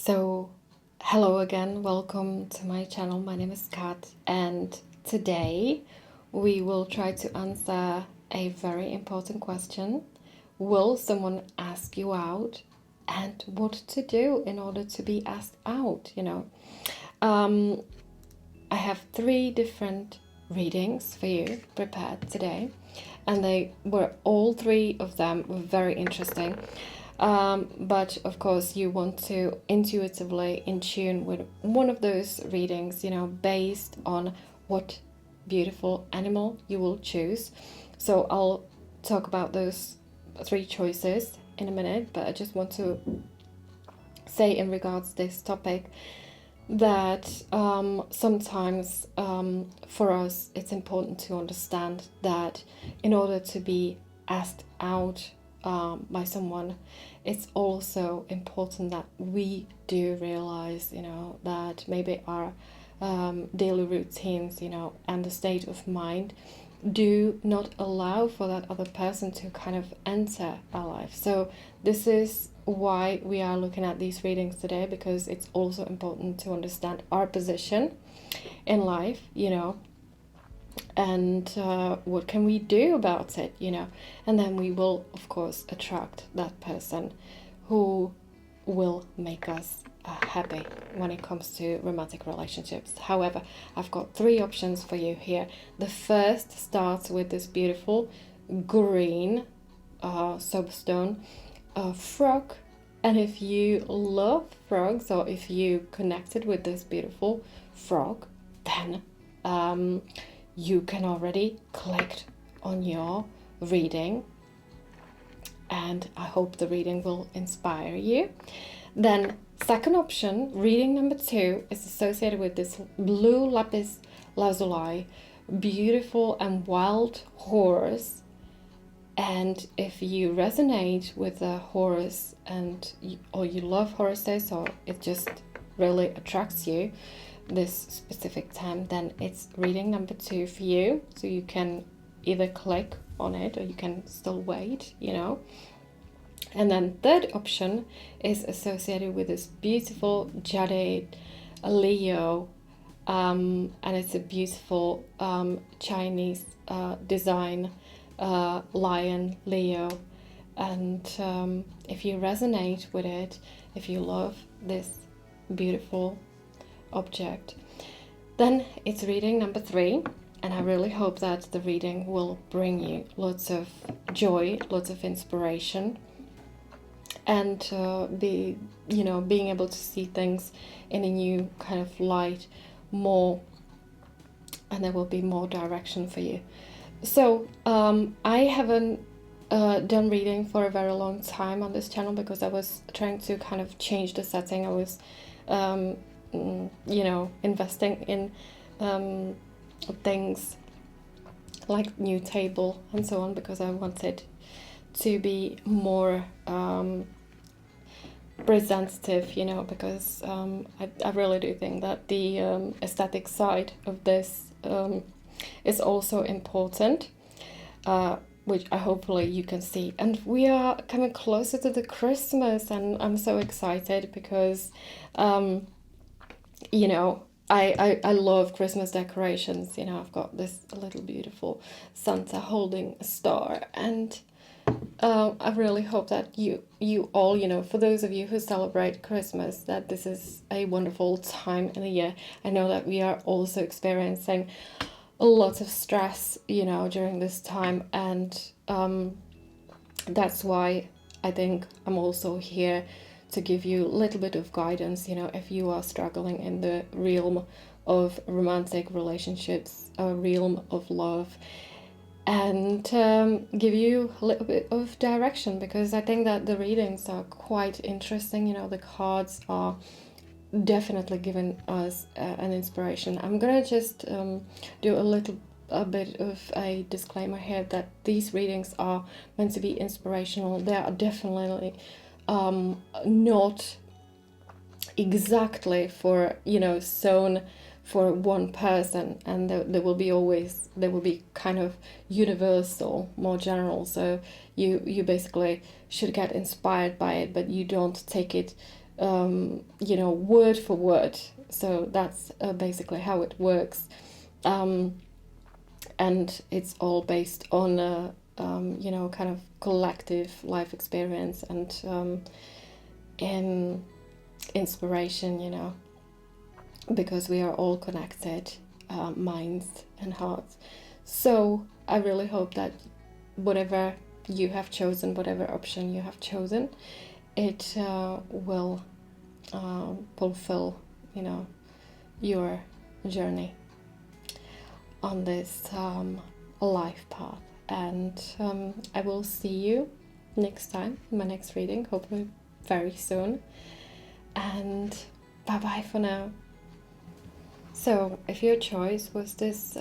So, hello again, welcome to my channel. My name is Kat, and today we will try to answer a very important question. Will someone ask you out, and what to do in order to be asked out? I have 3 different readings for you prepared today, and all 3 of them were very interesting. But of course, you want to intuitively in tune with one of those readings, based on what beautiful animal you will choose. So I'll talk about those 3 choices in a minute, but I just want to say in regards to this topic that sometimes for us it's important to understand that in order to be asked out by someone, it's also important that we do realize, that maybe our daily routines, and the state of mind do not allow for that other person to kind of enter our life. So this is why we are looking at these readings today, because it's also important to understand our position in life, and what can we do about it, and then we will of course attract that person who will make us happy when it comes to romantic relationships. However, I've got 3 options for you here. The first starts with this beautiful green soapstone frog, and if you love frogs, or if you connected with this beautiful frog, then you can already click on your reading, and I hope the reading will inspire you. Then second option, reading number 2, is associated with this blue lapis lazuli, beautiful and wild horse. And if you resonate with the horse, or you love horses, or it just really attracts you this specific time, then it's reading number 2 for you. So you can either click on it, or you can still wait, And then third option is associated with this beautiful jade Leo, and it's a beautiful Chinese design lion Leo. And if you resonate with it, if you love this beautiful object, then it's reading number 3. And I really hope that the reading will bring you lots of joy, lots of inspiration, and being able to see things in a new kind of light more, and there will be more direction for you. So I haven't done reading for a very long time on this channel, because I was trying to kind of change the setting. I was investing in things like new table and so on, because I wanted to be more presentative, because I really do think that the aesthetic side of this is also important, which hopefully you can see. And we are coming closer to the Christmas, and I'm so excited because I love Christmas decorations. I've got this little beautiful Santa holding a star, and I really hope that you all, for those of you who celebrate Christmas, that this is a wonderful time in the year. I know that we are also experiencing a lot of stress, during this time, and that's why I think I'm also here to give you a little bit of guidance, if you are struggling in the realm of romantic relationships, a realm of love, and give you a little bit of direction, because I think that the readings are quite interesting. The cards are definitely giving us an inspiration. I'm gonna just do a bit of a disclaimer here, that these readings are meant to be inspirational. They are definitely not exactly for sewn for one person, and they will be kind of universal, more general. So you basically should get inspired by it, but you don't take it word for word. So that's basically how it works. And it's all based on a, kind of collective life experience and in inspiration, because we are all connected, minds and hearts. So I really hope that whatever you have chosen, whatever option you have chosen, it will fulfill, your journey on this life path. And I will see you next time in my next reading, hopefully very soon. And bye-bye for now. So if your choice was this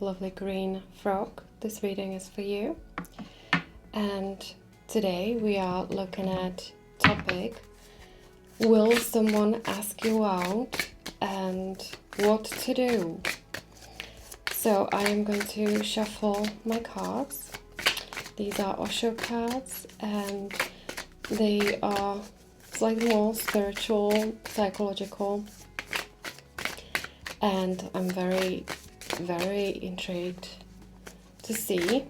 lovely green frog, this reading is for you. And today we are looking at topic, will someone ask you out and what to do? So I am going to shuffle my cards. These are Osho cards and they are slightly more spiritual, psychological, and I'm very, very intrigued to see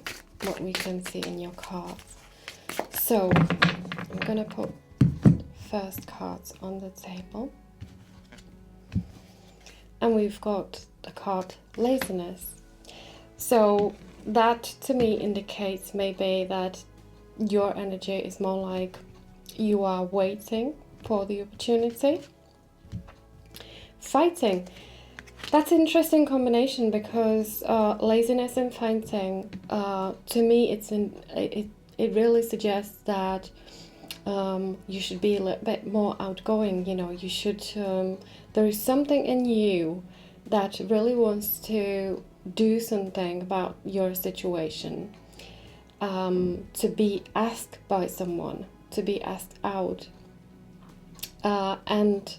what we can see in your cards. So I'm gonna put first cards on the table, and we've got the card laziness. So that to me indicates maybe that your energy is more like you are waiting for the opportunity. Fighting. That's an interesting combination because laziness and fighting, to me, it really suggests that you should be a little bit more outgoing. You should. There is something in you that really wants to do something about your situation. To be asked by someone, to be asked out, and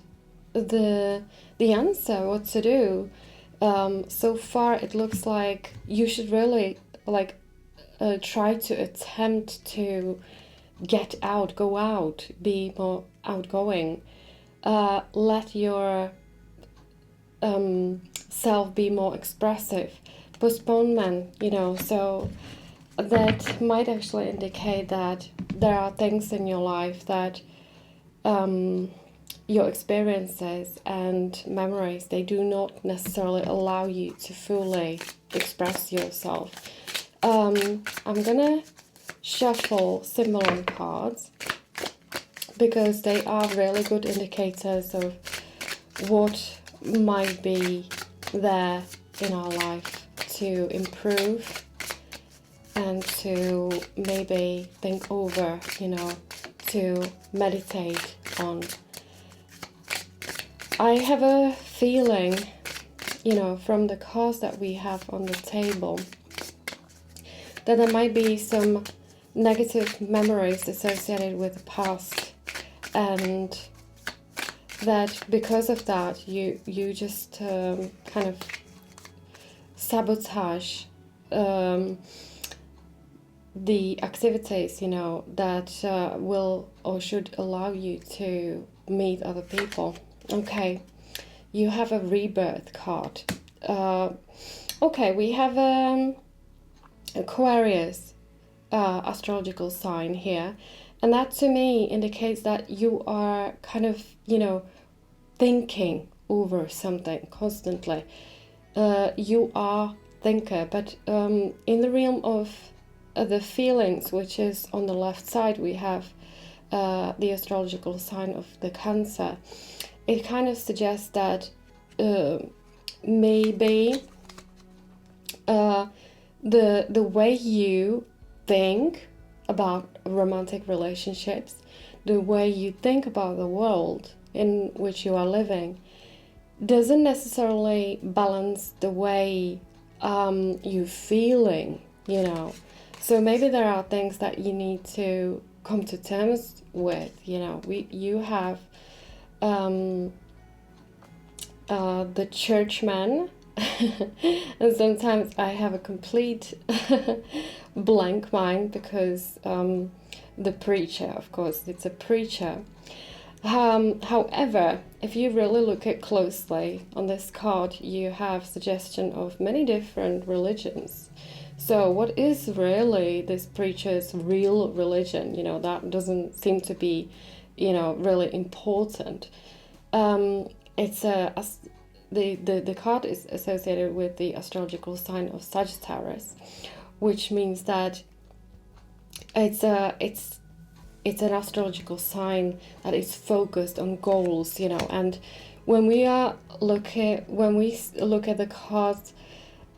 the answer, what to do, so far it looks like you should really try to attempt to get out, go out, be more outgoing, let your self be more expressive. Postponement, so that might actually indicate that there are things in your life that your experiences and memories, they do not necessarily allow you to fully express yourself. I'm gonna shuffle similar cards because they are really good indicators of what might be there in our life to improve and to maybe think over, to meditate on. I have a feeling, from the cards that we have on the table, that there might be some negative memories associated with the past, and that because of that you just kind of sabotage the activities, that will or should allow you to meet other people. Okay, you have a rebirth card. Okay, we have Aquarius astrological sign here, and that to me indicates that you are kind of, thinking over something constantly. You are thinker, but in the realm of the feelings, which is on the left side, we have the astrological sign of the Cancer. It kind of suggests that maybe the way you think about romantic relationships, the way you think about the world in which you are living, doesn't necessarily balance the way you're feeling, So maybe there are things that you need to come to terms with, You have the churchman, and sometimes I have a complete blank mind because the preacher, of course, it's a preacher. However, if you really look at closely on this card, you have suggestion of many different religions. So what is really this preacher's real religion? That doesn't seem to be, really important. It's the card is associated with the astrological sign of Sagittarius, which means that it's an astrological sign that is focused on goals, and when we look at the card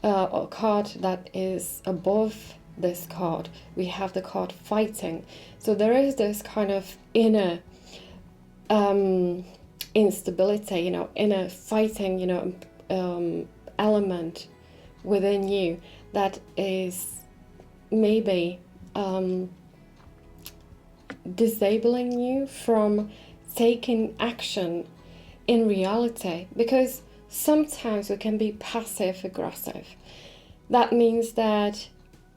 that is above this card, we have the card fighting. So there is this kind of inner instability, inner fighting, element within you that is maybe disabling you from taking action in reality, because sometimes we can be passive aggressive. That means that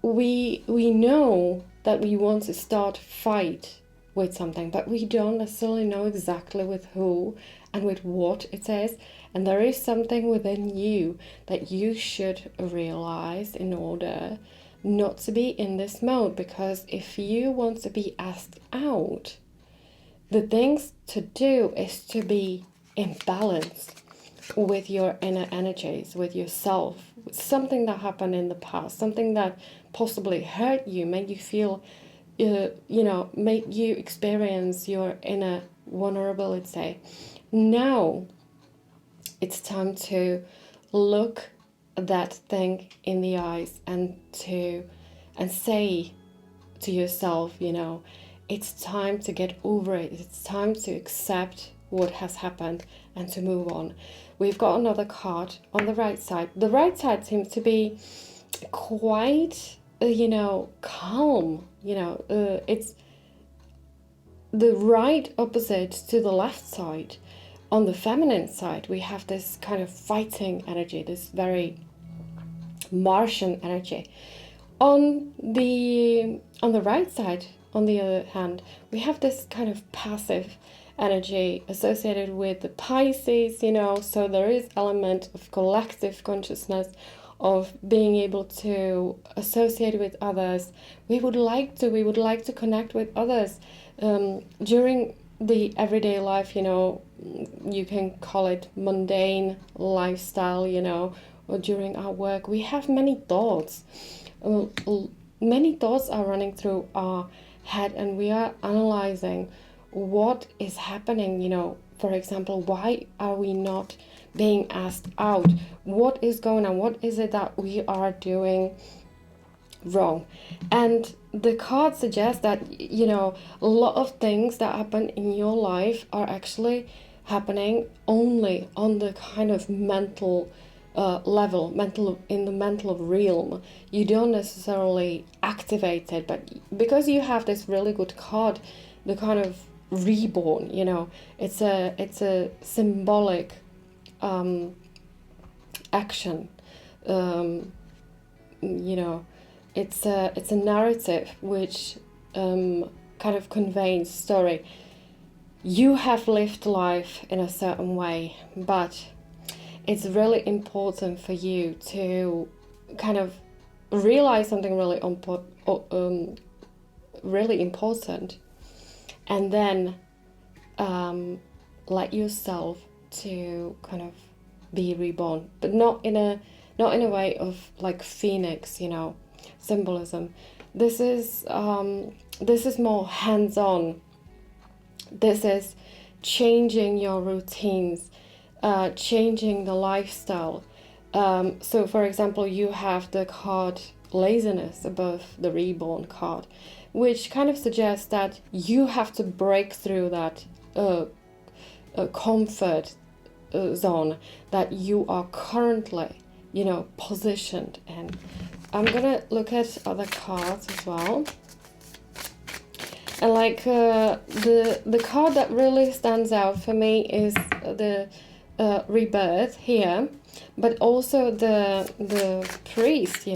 we know that we want to start fight with something, but we don't necessarily know exactly with who and with what it is. And there is something within you that you should realize in order not to be in this mode, because if you want to be asked out, the things to do is to be in balance with your inner energies, with yourself, with something that happened in the past, something that possibly hurt you, made you feel, made you experience your inner vulnerability. Now it's time to look that thing in the eyes and say to yourself, it's time to get over it. It's time to accept what has happened and to move on. We've got another card on the right side. The right side seems to be quite, calm. It's the right opposite to the left side. On the feminine side, we have this kind of fighting energy, this very Martian energy. On the right side, on the other hand, we have this kind of passive energy associated with the Pisces, so there is element of collective consciousness, of being able to associate with others. We would like to connect with others during the everyday life, you can call it mundane lifestyle, or during our work. We have many thoughts. Many thoughts are running through our head, and we are analyzing what is happening, for example, why are we not being asked out? What is going on? What is it that we are doing wrong? And the card suggests that, a lot of things that happen in your life are actually happening only on the kind of mental level, in the mental realm. You don't necessarily activate it, but because you have this really good card, the kind of reborn, it's a symbolic action. It's a narrative which kind of conveys story. You have lived life in a certain way, but it's really important for you to kind of realize something really important, and then let yourself to kind of be reborn, but not in a way of like phoenix, symbolism. This is more hands-on. This is changing your routines, changing the lifestyle. So for example, you have the card laziness above the reborn card, which kind of suggests that you have to break through that comfort zone that you are currently, positioned in. I'm gonna look at other cards as well. And like the card that really stands out for me is the rebirth here, but also the priest,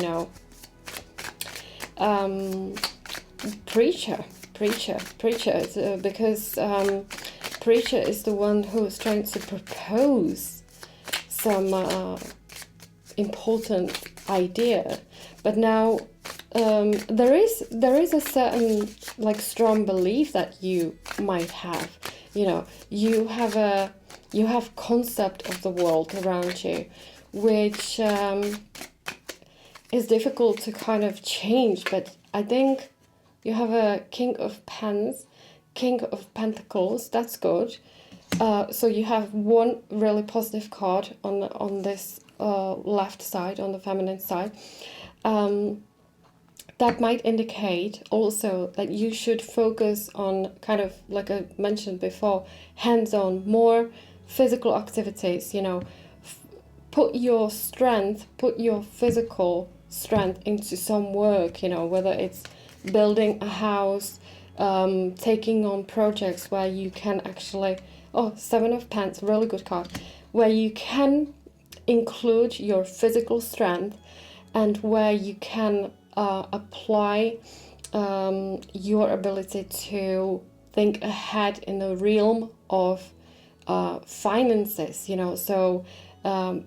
preacher, because preacher is the one who is trying to propose some important idea, but now there is a certain like strong belief that you might have. You have concept of the world around you, which is difficult to kind of change. But I think you have a King of Pentacles. That's good. So you have one really positive card on this left side, on the feminine side. That might indicate also that you should focus on, kind of like I mentioned before, hands-on, more physical activities. Put your physical strength into some work, whether it's building a house, taking on projects where you can actually, Seven of Pentacles, really good card, where you can include your physical strength and where you can apply your ability to think ahead in the realm of finances. So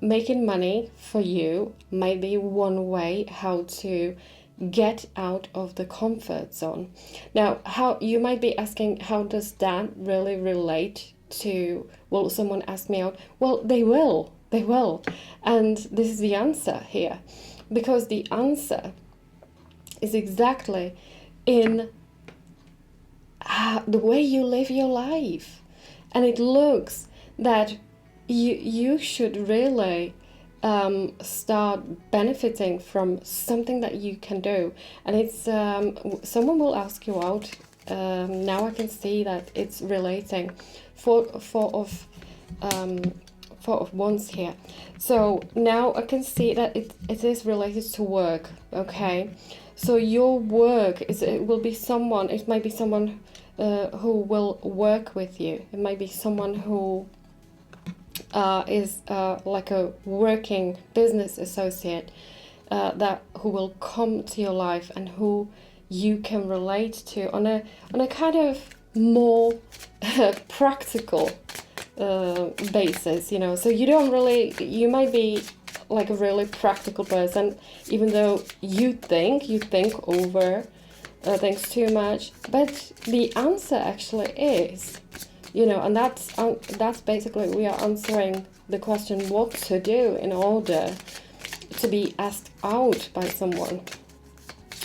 making money for you might be one way how to get out of the comfort zone. Now, how you might be asking, how does that really relate to, well, someone asked me out, well, they will, and this is the answer here, because the answer is exactly in the way you live your life. And it looks that you should really start benefiting from something that you can do. And it's someone will ask you out. Now I can see that it's relating four of wands here. So now I can see that it is related to work. Okay, so your work it might be someone who will work with you. It might be someone who is like a working business associate who will come to your life and who you can relate to on a kind of more practical basis. So you might be like a really practical person, even though you think over things too much. But the answer actually is, and that's basically, we are answering the question what to do in order to be asked out by someone.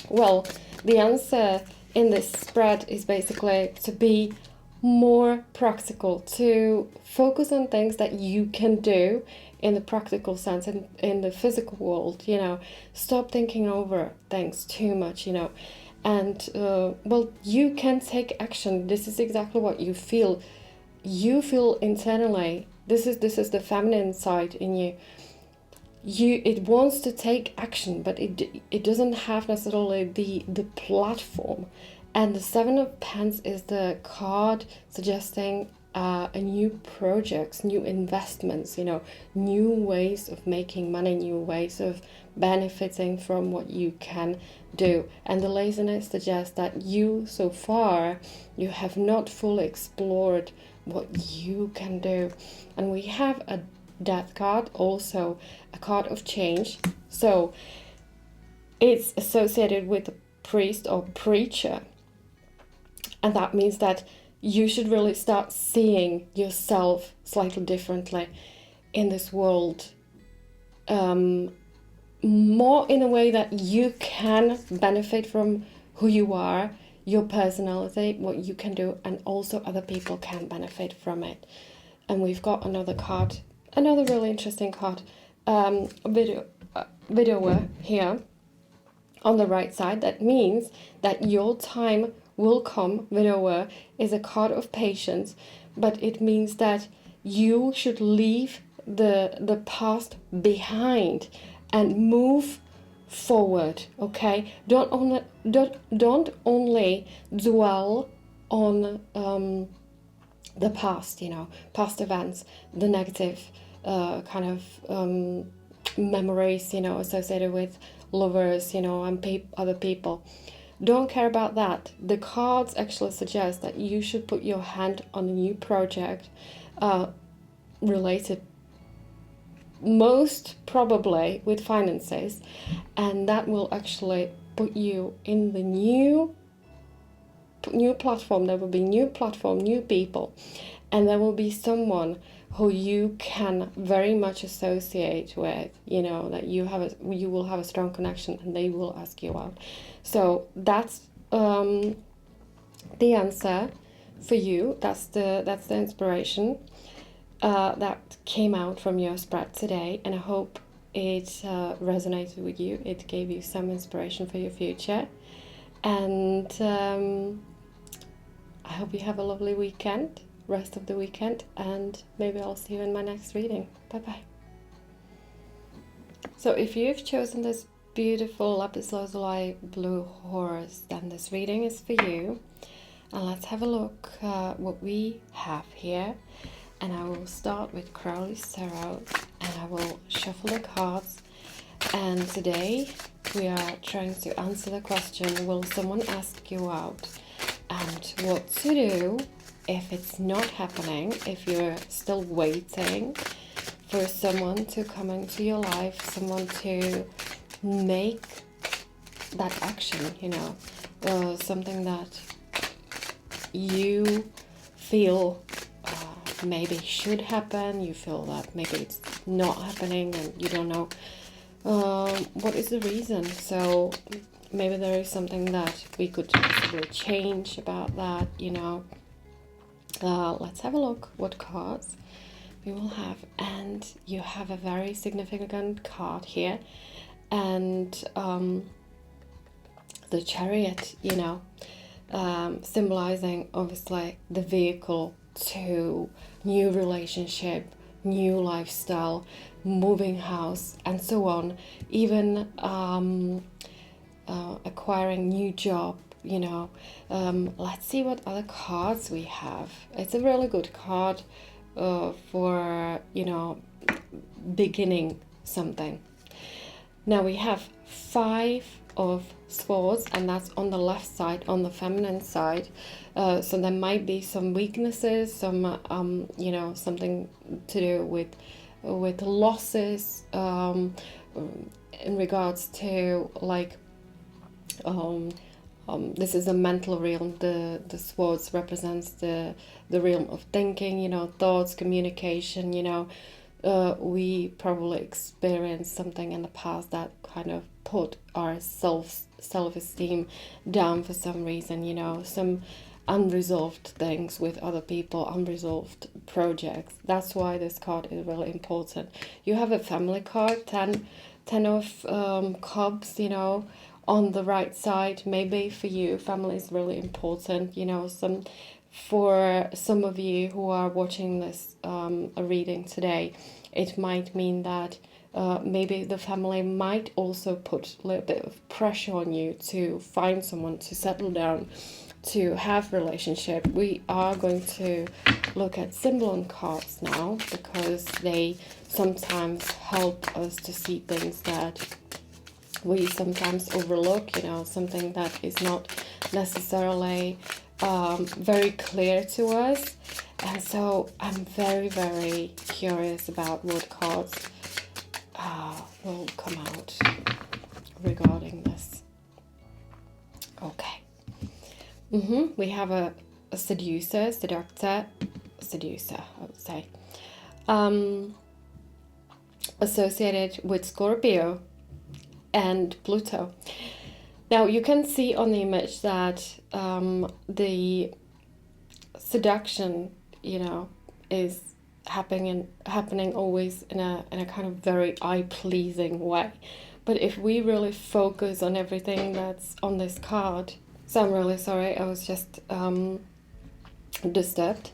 Well, the answer in this spread is basically to be more practical, to focus on things that you can do in the practical sense, in the physical world. Stop thinking over things too much, and well, you can take action. This is exactly what you feel internally. This is the feminine side in you. It wants to take action, but it doesn't have necessarily the platform. And the Seven of Pentacles is the card suggesting a new projects, new investments, new ways of making money, new ways of benefiting from what you can do. And the laziness suggests that so far you have not fully explored what you can do. And we have a Death card, also a card of change. So it's associated with a priest or preacher. And that means that you should really start seeing yourself slightly differently in this world. More in a way that you can benefit from who you are, your personality, what you can do, and also other people can benefit from it. And we've got another card, another really interesting card, widower here on the right side. That means that your time will come. Widower is a card of patience, but it means that you should leave the past behind and move forward. Okay, don't only dwell on the past, past events, the negative kind of memories, associated with lovers, and other people. don't care about that. The cards actually suggest that you should put your hand on a new project related most probably with finances, and that will actually put you in the new platform. There will be new platform, new people, and there will be someone who you can very much associate with, that you will have a strong connection, and they will ask you out. So that's the answer for you. That's the inspiration that came out from your spread today, and I hope it resonated with you. It gave you some inspiration for your future, and I hope you have a lovely rest of the weekend, and maybe I'll see you in my next reading. Bye bye. So if you've chosen this beautiful lapis lazuli blue horse, then this reading is for you. And let's have a look what we have here. And I will start with Crowley's Tarot, and I will shuffle the cards. And today we are trying to answer the question, will someone ask you out? And what to do if it's not happening, if you're still waiting for someone to come into your life, someone to make that action, something that you feel maybe should happen, you feel that maybe it's not happening, and you don't know what is the reason. So maybe there is something that we could possibly change about that, Let's have a look what cards we will have. And you have a very significant card here, and the Chariot, symbolizing obviously the vehicle to new relationship, new lifestyle, moving house, and so on, even acquiring new job. Let's see what other cards we have. It's a really good card for beginning something. Now we have 5 of Swords, and that's on the left side, on the feminine side. So there might be some weaknesses, some something to do with losses in regards to this is a mental realm. The Swords represents the realm of thinking, thoughts, communication. We probably experienced something in the past that kind of put our self-esteem down for some reason, some unresolved things with other people, unresolved projects. That's why this card is really important. You have a family card, 10 of cups, on the right side. Maybe for you, family is really important, for some of you who are watching this a reading today, it might mean that maybe the family might also put a little bit of pressure on you to find someone, to settle down, to have relationship. We are going to look at symbol cards now, because they sometimes help us to see things that we sometimes overlook, something that is not necessarily very clear to us. And so I'm very, very curious about what cards will come out regarding this. Okay. We have a seducer, I would say, associated with Scorpio and Pluto. Now you can see on the image that the seduction, is happening always in a kind of very eye-pleasing way. But if we really focus on everything that's on this card, so I'm really sorry, I was just disturbed.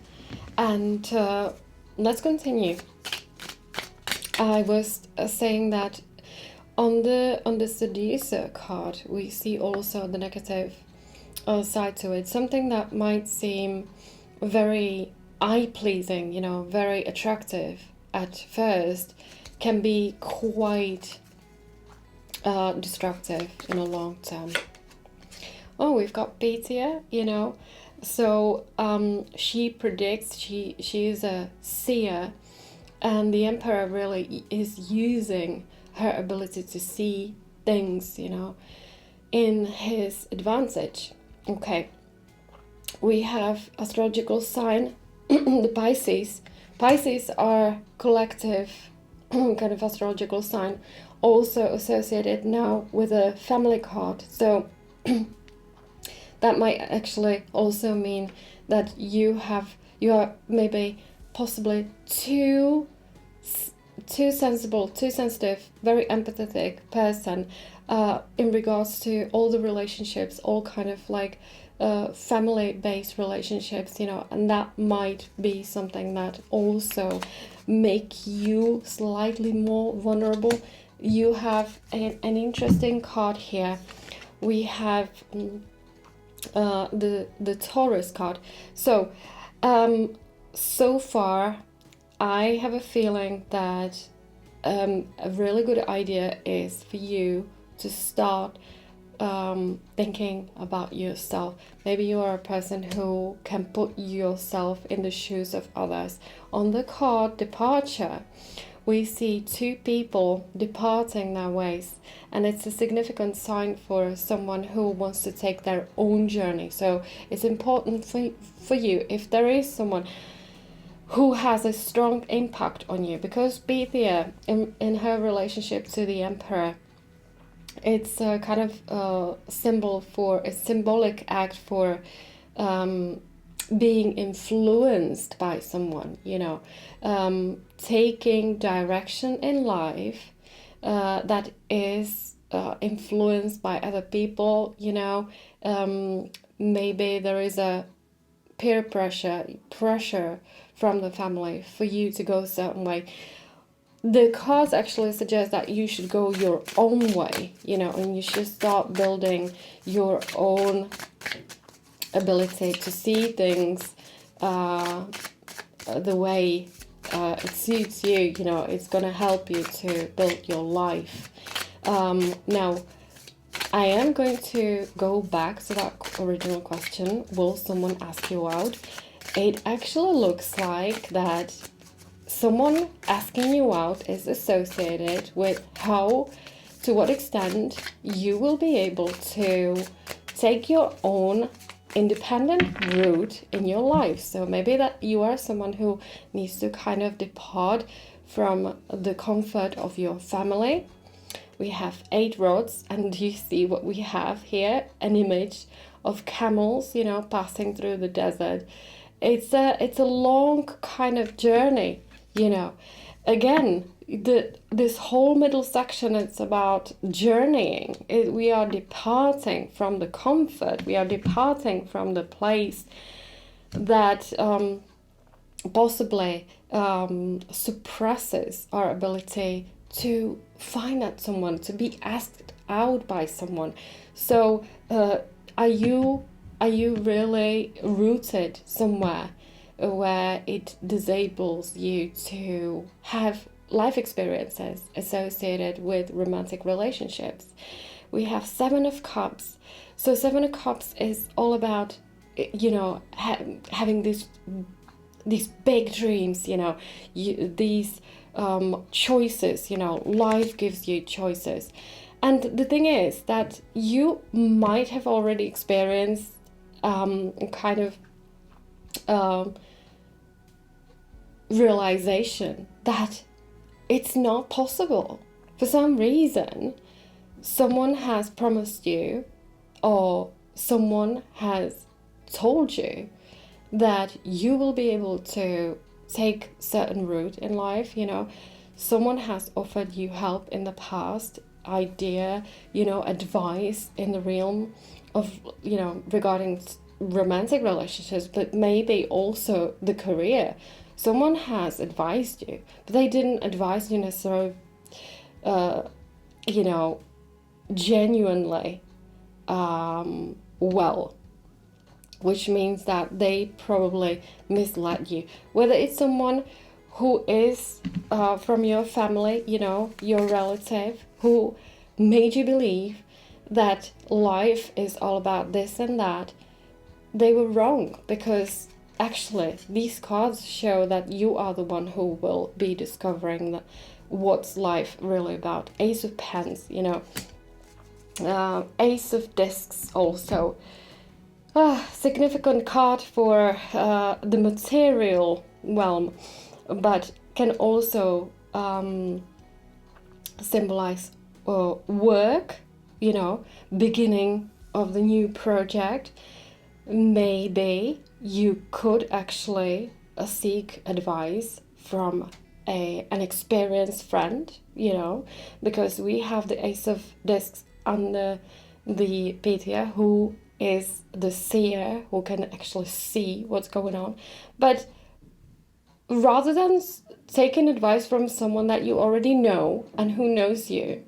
And let's continue. I was saying that on the seducer card, we see also the negative side to it. Something that might seem very eye-pleasing, very attractive at first, can be quite destructive in a long term. oh, we've got Bethia, So she predicts, she is a seer, and the Emperor really is using her ability to see things, in his advantage. Okay, we have astrological sign, the Pisces. Pisces are collective kind of astrological sign, also associated now with a family card. So that might actually also mean that you are maybe possibly too sensible, too sensitive, very empathetic person in regards to all the relationships, all kind of like family-based relationships, and that might be something that also make you slightly more vulnerable. You have an interesting card here. We have the Taurus card. So so far I have a feeling that a really good idea is for you to start thinking about yourself. Maybe you are a person who can put yourself in the shoes of others. On the card departure, we see two people departing their ways, and it's a significant sign for someone who wants to take their own journey. So it's important for you, if there is someone who has a strong impact on you, because Bethia in her relationship to the Emperor, it's a kind of a symbolic act for being influenced by someone, taking direction in life that is influenced by other people, maybe there is a peer pressure from the family for you to go a certain way. The cards actually suggest that you should go your own way, and you should start building your own ability to see things the way it suits you. It's going to help you to build your life. Now, I am going to go back to that original question. Will someone ask you out? It actually looks like that someone asking you out is associated with to what extent you will be able to take your own independent route in your life. So maybe that you are someone who needs to kind of depart from the comfort of your family. We have 8 rods, and you see what we have here, an image of camels, passing through the desert. It's a long kind of journey. Again, this whole middle section, it's about journeying. We are departing from the comfort. We are departing from the place that possibly suppresses our ability to find out someone, to be asked out by someone. So are you really rooted somewhere where it disables you to have life experiences associated with romantic relationships? We have 7 of Cups. So 7 of Cups is all about, having these big dreams, these choices, life gives you choices. And the thing is that you might have already experienced kind of realization that it's not possible. For some reason, someone has promised you, or someone has told you that you will be able to take certain route in life. Someone has offered you help in the past, idea, advice in the realm of, regarding romantic relationships, but maybe also the career. Someone has advised you, but they didn't advise you necessarily, genuinely well, which means that they probably misled you. Whether it's someone who is from your family, your relative, who made you believe that life is all about this and that, they were wrong, because actually these cards show that you are the one who will be discovering what's life really about. Ace of Pens, you know, Ace of Discs also. Significant card for the material realm, but can also symbolize work, you know, beginning of the new project. Maybe you could actually seek advice from an experienced friend, you know, because we have the Ace of Discs under the Pythia, who is the seer, who can actually see what's going on. But rather than taking advice from someone that you already know and who knows you,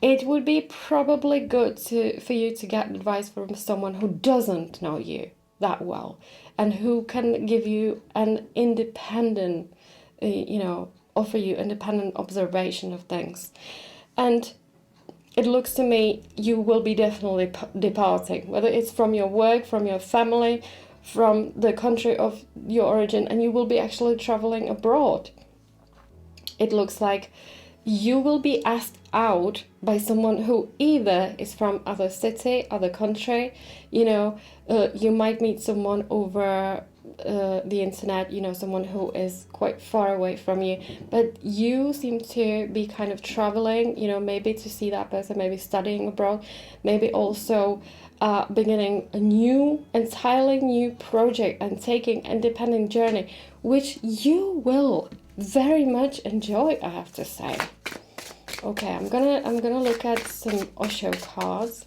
it would be probably good for you to get advice from someone who doesn't know you that well and who can give you an independent, offer you independent observation of things. And it looks to me you will be definitely departing, whether it's from your work, from your family, from the country of your origin, and you will be actually traveling abroad. It looks like you will be asked out by someone who either is from other city, other country, you might meet someone over the internet, someone who is quite far away from you, but you seem to be kind of traveling, maybe to see that person, maybe studying abroad, maybe also beginning a entirely new project and taking an independent journey, which you will very much enjoy, I have to say. Okay, I'm gonna look at some Osho cards,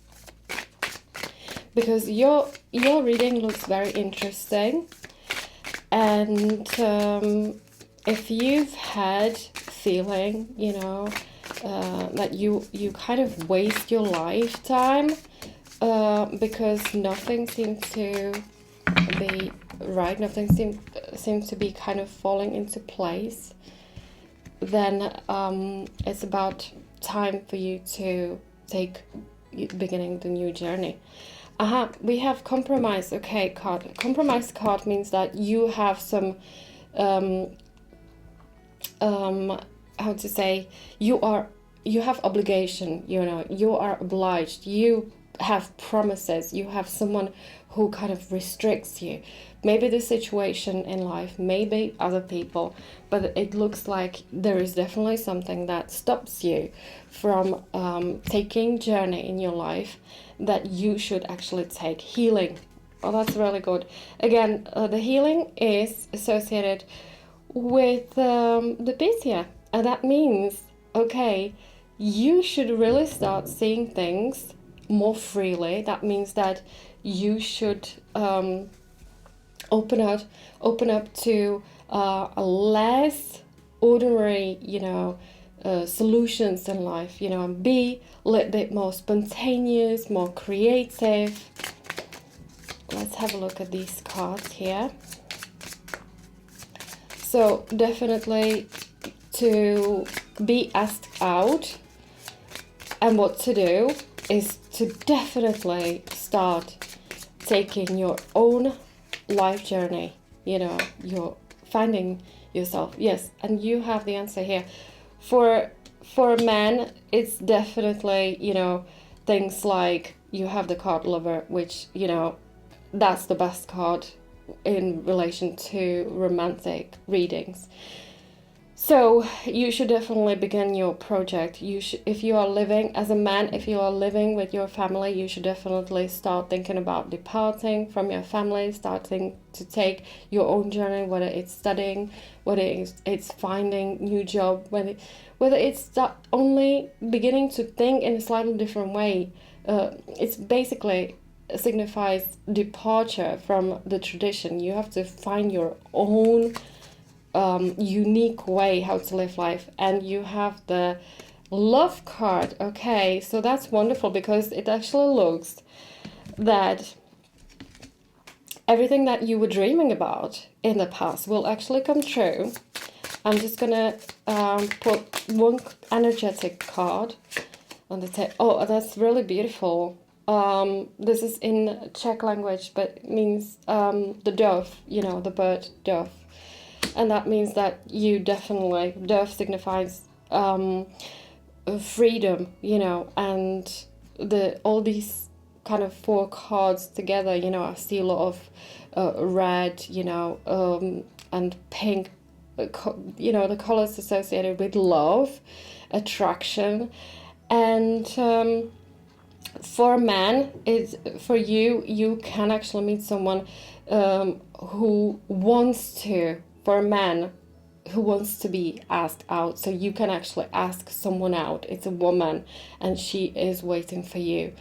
because your reading looks very interesting. And if you've had feeling, that you kind of waste your lifetime because nothing seems to be right, nothing seems to be kind of falling into place, then it's about time for you to beginning the new journey. We have compromise. Okay, card. Compromise card means that you have some, how to say, you have obligation, you are obliged, you have promises, you have someone who kind of restricts you. Maybe the situation in life, maybe other people, but it looks like there is definitely something that stops you from taking journey in your life that you should actually take. Healing. Oh, that's really good. Again, the healing is associated with the Pythia, and that means, okay, you should really start seeing things more freely. That means that you should open up to less ordinary, solutions in life, and be a little bit more spontaneous, more creative. Let's have a look at these cards here. So definitely to be asked out, and what to do is to definitely start taking your own life journey. You're finding yourself. Yes, and you have the answer here. For men, it's definitely, things like you have the card Lover, which, that's the best card in relation to romantic readings. So you should definitely begin your project. If you are living as a man, if you are living with your family, you should definitely start thinking about departing from your family, starting to take your own journey, whether it's studying, whether it's finding new job, whether it's only beginning to think in a slightly different way. It's basically signifies departure from the tradition. You have to find your own unique way how to live life. And you have the Love card. Okay, so that's wonderful, because it actually looks that everything that you were dreaming about in the past will actually come true. I'm just gonna put one energetic card. on the tail. Oh, that's really beautiful. This is in Czech language, but it means the dove, the bird dove. And that means that you definitely, dove signifies freedom, and all these kind of four cards together, I see a lot of red, and pink, the colors associated with love, attraction, and for a man, for you can actually meet someone who wants to, for a man who wants to be asked out. So you can actually ask someone out. It's a woman and she is waiting for you.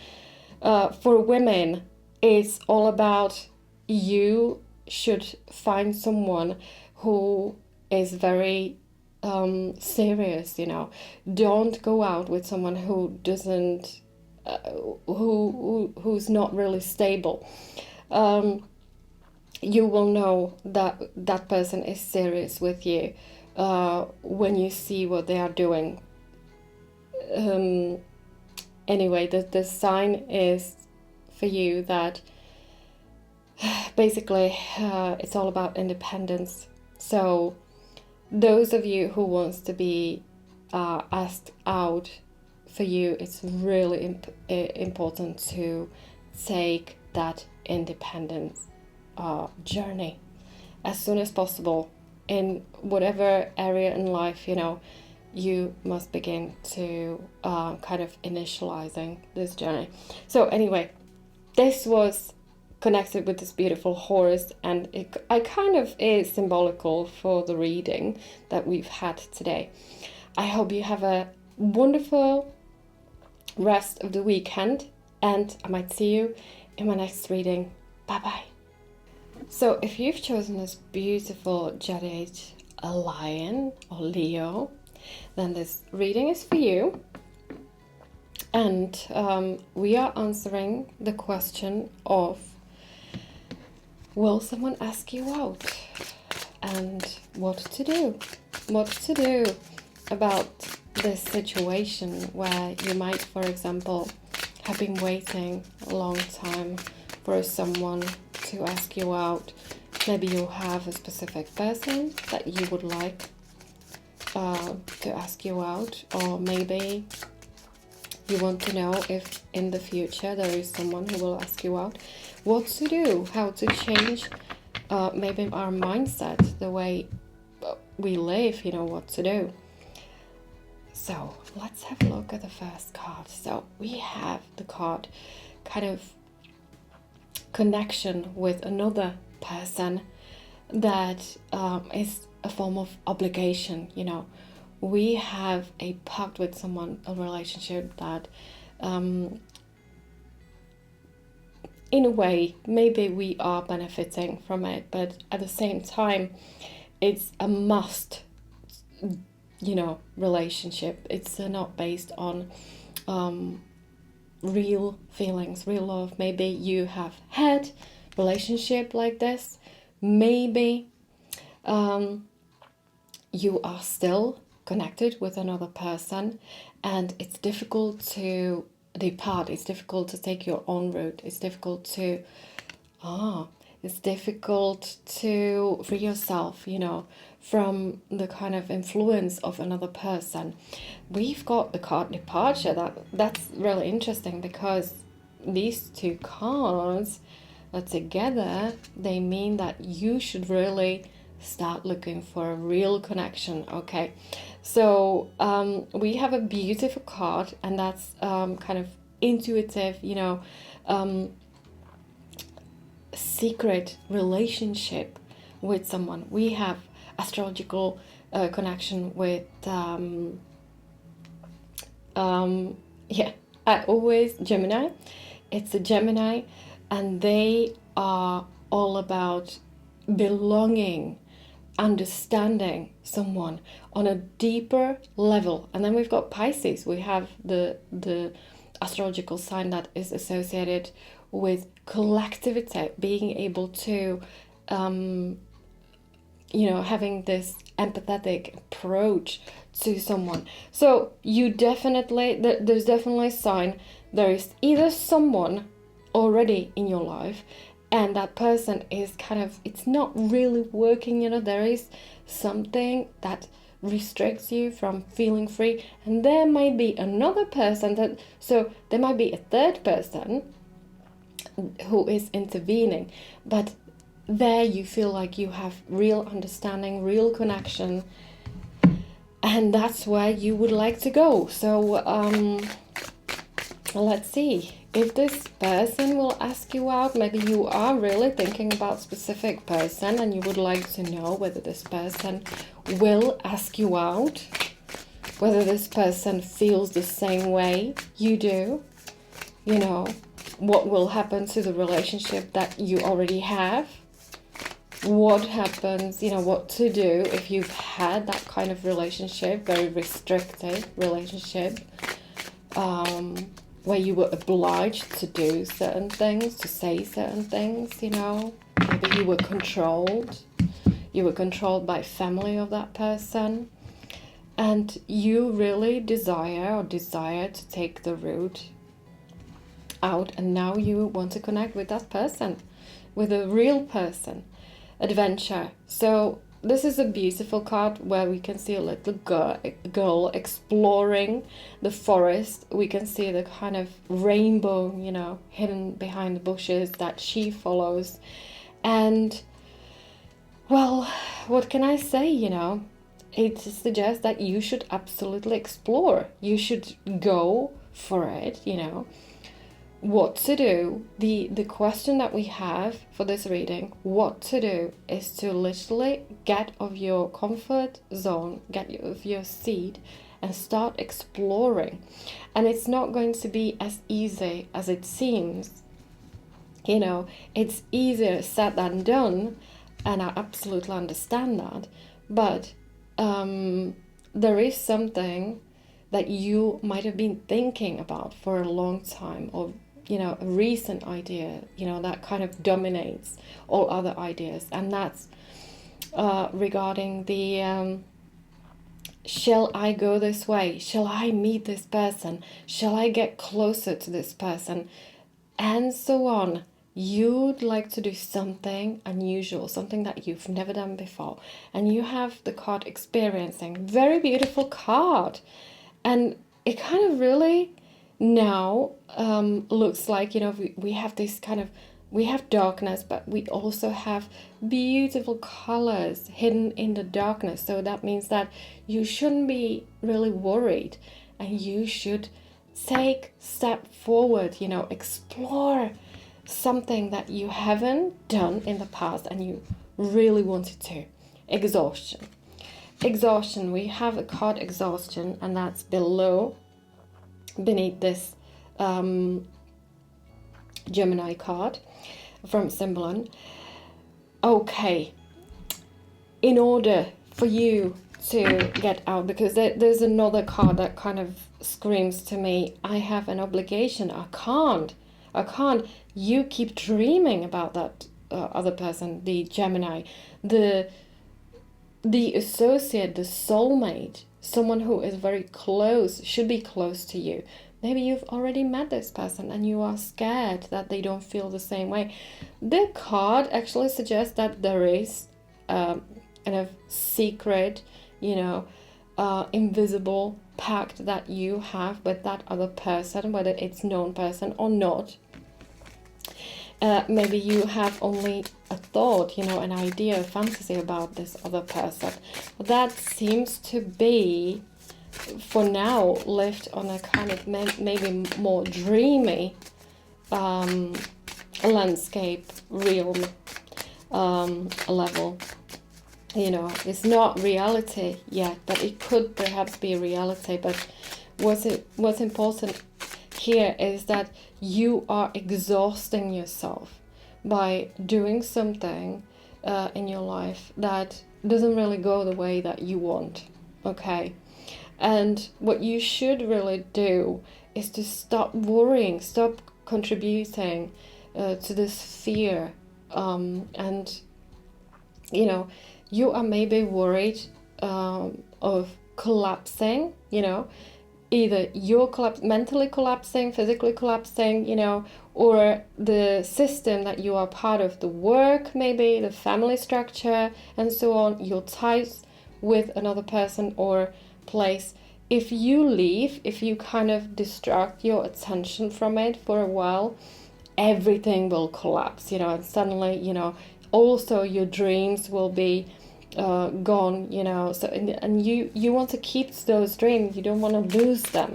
For women, it's all about you should find someone who is very serious, Don't go out with someone who doesn't, who's not really stable. You will know that that person is serious with you when you see what they are doing. Anyway, the sign is for you that basically it's all about independence. So those of you who wants to be asked out, for you it's really important to take that independence journey as soon as possible in whatever area in life, you must begin to kind of initializing this journey. So anyway, this was connected with this beautiful horse, and I kind of is symbolical for the reading that we've had today. I hope you have a wonderful rest of the weekend, and I might see you in my next reading. Bye bye. So if you've chosen this beautiful Jade Lion or Leo, then this reading is for you. And we are answering the question of, will someone ask you out? And what to do? What to do about this situation where you might, for example, have been waiting a long time for someone to ask you out. Maybe you have a specific person that you would like to ask you out, or maybe you want to know if in the future there is someone who will ask you out. What to do, how to change maybe our mindset, the way we live, what to do. So let's have a look at the first card. So we have the card kind of connection with another person that is a form of obligation. We have a pact with someone, a relationship that in a way maybe we are benefiting from it, but at the same time it's a must, relationship. It's not based on real feelings, real love. Maybe you have had relationship like this, maybe you are still connected with another person and it's difficult to depart, it's difficult to take your own route, it's difficult to free yourself, from the kind of influence of another person. We've got the card departure. That's really interesting because these two cards are together. They mean that you should really start looking for a real connection. Okay, so we have a beautiful card, and that's kind of intuitive, secret relationship with someone. We have astrological connection with Gemini. It's a Gemini, and they are all about belonging, understanding someone on a deeper level. And then we've got Pisces. We have the astrological sign that is associated with collectivity, being able to having this empathetic approach to someone. So there's definitely a sign there is either someone already in your life, and that person is it's not really working. There is something that restricts you from feeling free, and there might be another person so there might be a third person who is intervening, but there you feel like you have real understanding, real connection, and that's where you would like to go. So let's see if this person will ask you out. Maybe you are really thinking about a specific person and you would like to know whether this person will ask you out, whether this person feels the same way you do, what will happen to the relationship that you already have, what happens, what to do if you've had that kind of relationship, very restrictive relationship, where you were obliged to do certain things, to say certain things, maybe you were controlled by family of that person, and you really desire to take the route out, and now you want to connect with that person, with a real person. Adventure. So this is a beautiful card where we can see a little girl exploring the forest. We can see the kind of rainbow, hidden behind the bushes that she follows. And, well, what can I say, It suggests that you should absolutely explore. You should go for it, What to do, the question that we have for this reading, what to do, is to literally get off your comfort zone, get off your seat, and start exploring. And it's not going to be as easy as it seems. It's easier said than done, and I absolutely understand that. But there is something that you might have been thinking about for a long time, or a recent idea, that kind of dominates all other ideas. And that's regarding the shall I go this way? Shall I meet this person? Shall I get closer to this person? And so on. You'd like to do something unusual, something that you've never done before. And you have the card experiencing. Very beautiful card. And it kind of really now looks like, we have this we have darkness, but we also have beautiful colors hidden in the darkness. So that means that you shouldn't be really worried, and you should take step forward, explore something that you haven't done in the past and you really wanted to. Exhaustion. We have a card exhaustion, and that's beneath this Gemini card from Symbolon. Okay, in order for you to get out, because there's another card that kind of screams to me, I have an obligation, I can't. You keep dreaming about that other person, the Gemini, the associate, the soulmate, someone who is very close, should be close to you. Maybe you've already met this person and you are scared that they don't feel the same way. The card actually suggests that there is kind of secret, invisible pact that you have with that other person, whether it's known person or not. Maybe you have only a thought, an idea, a fantasy about this other person. But that seems to be, for now, lived on a kind of maybe more dreamy landscape, realm level. It's not reality yet, but it could perhaps be reality. But what's important here is that you are exhausting yourself by doing something in your life that doesn't really go the way that you want. Okay. And what you should really do is to stop worrying, stop contributing to this fear, and you are maybe worried of collapsing, either you're mentally collapsing, physically collapsing, or the system that you are part of, the work, maybe the family structure, and so on, your ties with another person or place. If you leave, if you kind of distract your attention from it for a while, everything will collapse, and suddenly, also your dreams will be gone, so and you want to keep those dreams, you don't want to lose them.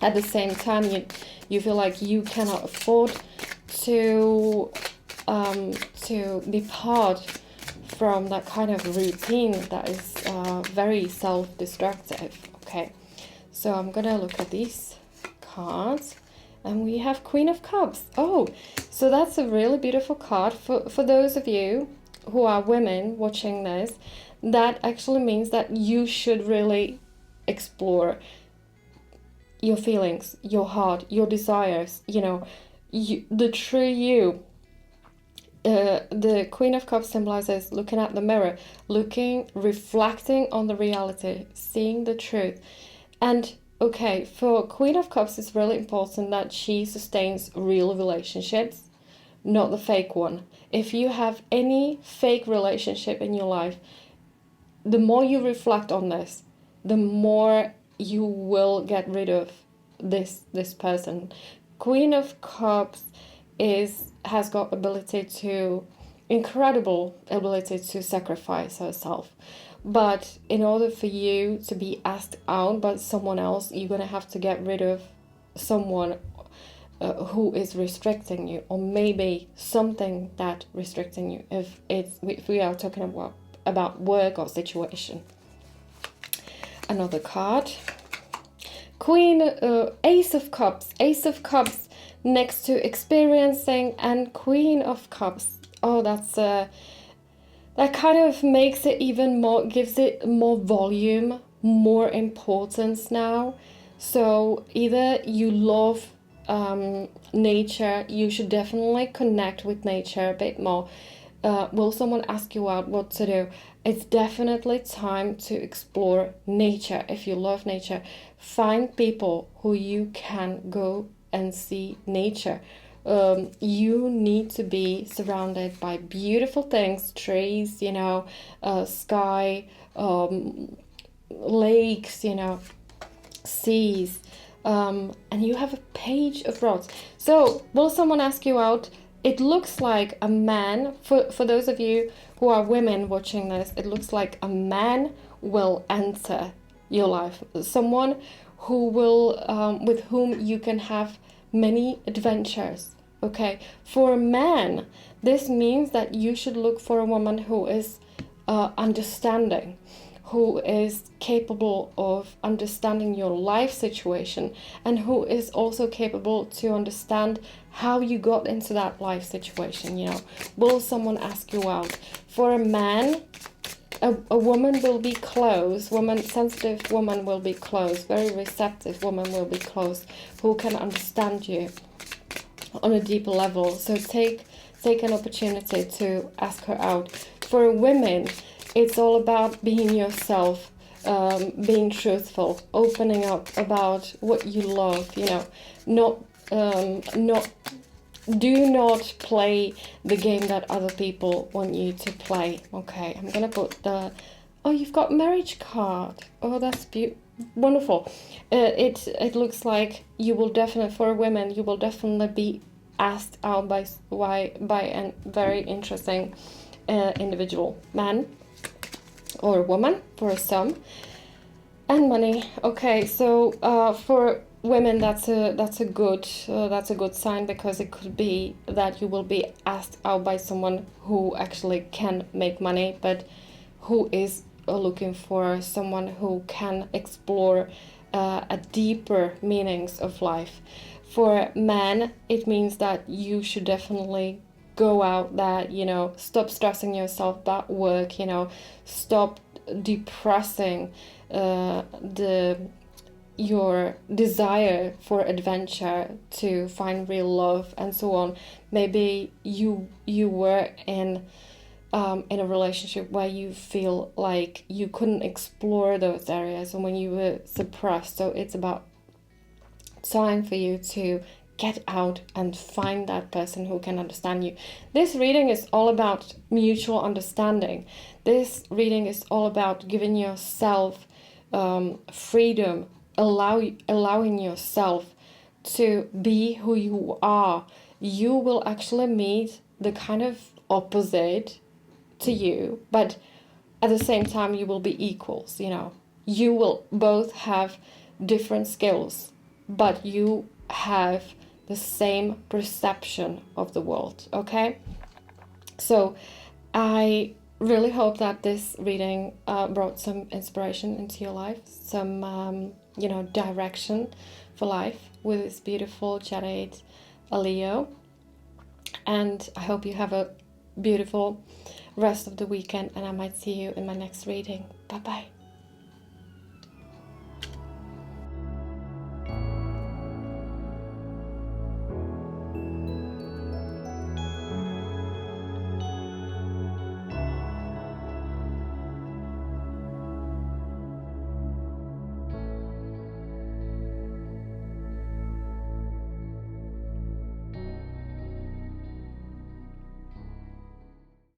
At the same time, you feel like you cannot afford to be part from that kind of routine that is very self-destructive. Okay, so I'm gonna look at these cards, and we have Queen of Cups. Oh, so that's a really beautiful card for those of you who are women watching this. That actually means that you should really explore your feelings, your heart, your desires, the true you. The Queen of Cups symbolizes looking at the mirror, reflecting on the reality, seeing the truth. And okay, for Queen of Cups, it's really important that she sustains real relationships, not the fake one. If you have any fake relationship in your life, the more you reflect on this, the more you will get rid of this person. Queen of Cups has got incredible ability to sacrifice herself. But in order for you to be asked out by someone else, you're going to have to get rid of someone who is restricting you, or maybe something that restricting you, if we are talking about work or situation. Another card, Ace of Cups next to experiencing, and Queen of Cups. Oh, that kind of makes it even more, gives it more volume, more importance now. So either you love nature, you should definitely connect with nature a bit more. Will someone ask you out what to do? It's definitely time to explore nature. If you love nature, find people who you can go and see nature. You need to be surrounded by beautiful things, trees, sky, lakes, seas, and you have a Page of Rods. So will someone ask you out? It looks like a man, for those of you who are women watching this, it looks like a man will enter your life. Someone who will, with whom you can have many adventures. Okay, for a man, this means that you should look for a woman who is understanding, who is capable of understanding your life situation, and who is also capable to understand how you got into that life situation. Will someone ask you out? For a man, a woman will be close, sensitive woman will be close, very receptive woman will be close, who can understand you on a deeper level. So take an opportunity to ask her out. For women, it's all about being yourself, being truthful, opening up about what you love, do not play the game that other people want you to play. Okay, I'm gonna put you've got marriage card. Oh, that's wonderful. It looks like you will definitely, for women, you will definitely be asked out by a very interesting individual, man or woman for some. And money. Okay, so for women, that's a good sign, because it could be that you will be asked out by someone who actually can make money, but who is looking for someone who can explore a deeper meanings of life. For men, it means that you should definitely go out there, stop stressing yourself about work, stop depressing your desire for adventure to find real love and so on. Maybe you were in in a relationship where you feel like you couldn't explore those areas and when you were suppressed. So it's about time for you to get out and find that person who can understand you. This reading is all about mutual understanding. This reading is all about giving yourself freedom, allowing yourself to be who you are. You will actually meet the kind of opposite to you, but at the same time you will be equals. You will both have different skills, but you have the same perception of the world. Okay, so I really hope that this reading brought some inspiration into your life, some direction for life with this beautiful Jade Leo. And I hope you have a beautiful rest of the weekend, and I might see you in my next reading. Bye bye.